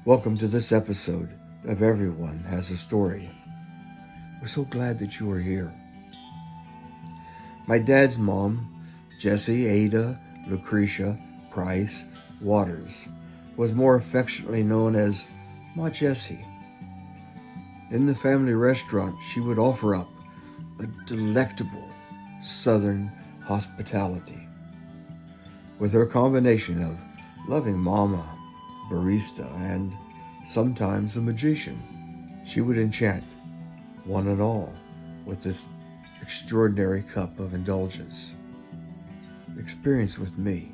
Welcome to this episode of Everyone Has a Story. We're so glad that you are here. My dad's mom, Jessie Ada Lucretia Price Waters, was more affectionately known as Ma Jessie. In the family restaurant, she would offer up a delectable Southern hospitality. With her combination of loving mama, barista, and sometimes a magician, she would enchant one and all with this extraordinary cup of indulgence. Experience with me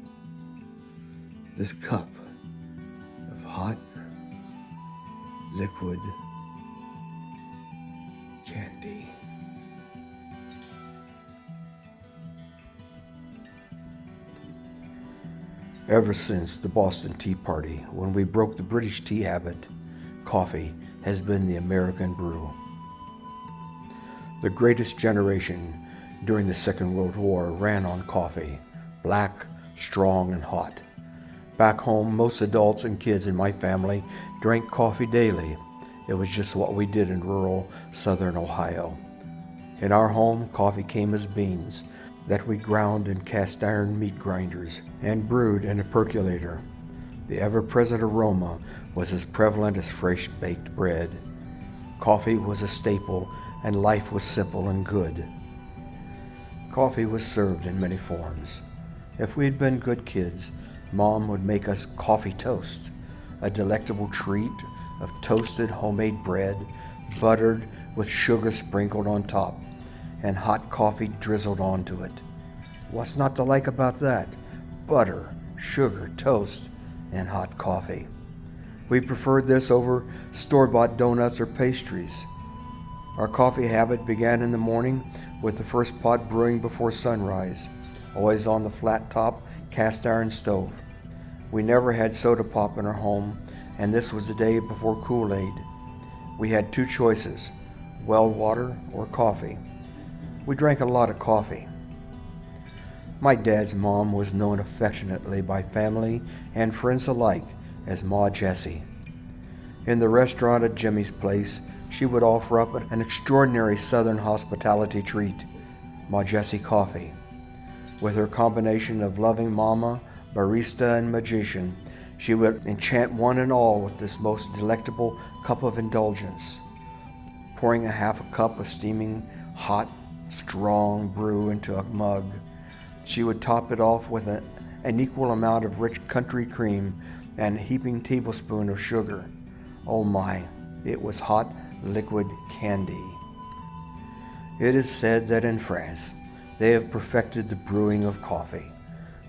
this cup of hot, liquid candy. Ever since the Boston Tea Party, when we broke the British tea habit, coffee has been the American brew. The greatest generation during the Second World War ran on coffee, black, strong, and hot. Back home, most adults and kids in my family drank coffee daily. It was just what we did in rural southern Ohio. In our home, coffee came as beans that we ground in cast iron meat grinders and brewed in a percolator. The ever-present aroma was as prevalent as fresh baked bread. Coffee was a staple, and life was simple and good. Coffee was served in many forms. If we had been good kids, Mom would make us coffee toast, a delectable treat of toasted homemade bread, buttered with sugar sprinkled on top, and hot coffee drizzled onto it. What's not to like about that? Butter, sugar, toast, and hot coffee. We preferred this over store-bought donuts or pastries. Our coffee habit began in the morning with the first pot brewing before sunrise, always on the flat-top cast iron stove. We never had soda pop in our home, and this was the day before Kool-Aid. We had two choices, well water or coffee. We drank a lot of coffee. My dad's mom was known affectionately by family and friends alike as Ma Jessie. In the restaurant at Jimmie's place, she would offer up an extraordinary Southern hospitality treat, Ma Jessie Coffee. With her combination of loving mama, barista, and magician, she would enchant one and all with this most delectable cup of indulgence. Pouring a half a cup of steaming, hot, strong brew into a mug, she would top it off with an equal amount of rich country cream and a heaping tablespoon of sugar. Oh my, it was hot, liquid candy. It is said that in France, they have perfected the brewing of coffee.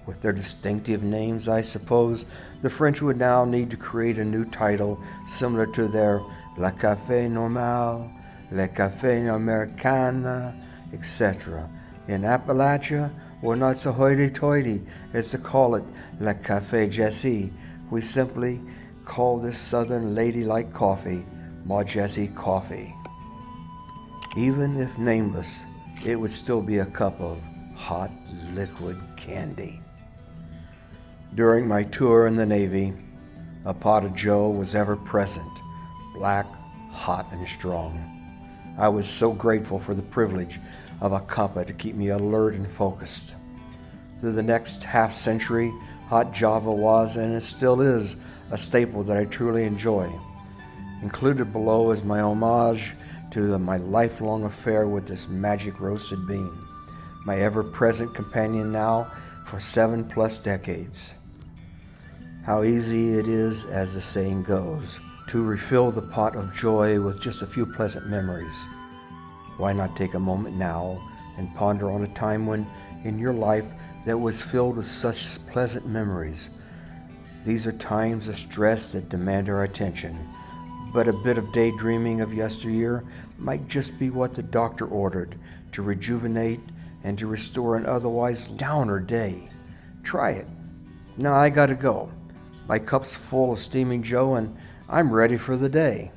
With their distinctive names, I suppose, the French would now need to create a new title similar to their Le Café Normal, Le Café Americana, etc. In Appalachia, we're not so hoity-toity as to call it Le Café Jessie. We simply call this southern ladylike coffee Ma Jessie Coffee. Even if nameless, it would still be a cup of hot liquid candy. During my tour in the Navy, a pot of Joe was ever present, black, hot, and strong. I was so grateful for the privilege of a cuppa to keep me alert and focused. Through the next half century, hot Java was and it still is a staple that I truly enjoy. Included below is my homage to my lifelong affair with this magic roasted bean, my ever-present companion now for 7+ decades. How easy it is, as the saying goes, to refill the pot of joy with just a few pleasant memories. Why not take a moment now and ponder on a time when in your life that was filled with such pleasant memories? These are times of stress that demand our attention, but a bit of daydreaming of yesteryear might just be what the doctor ordered to rejuvenate and to restore an otherwise downer day. Try it. Now I gotta go. My cup's full of steaming Joe and I'm ready for the day.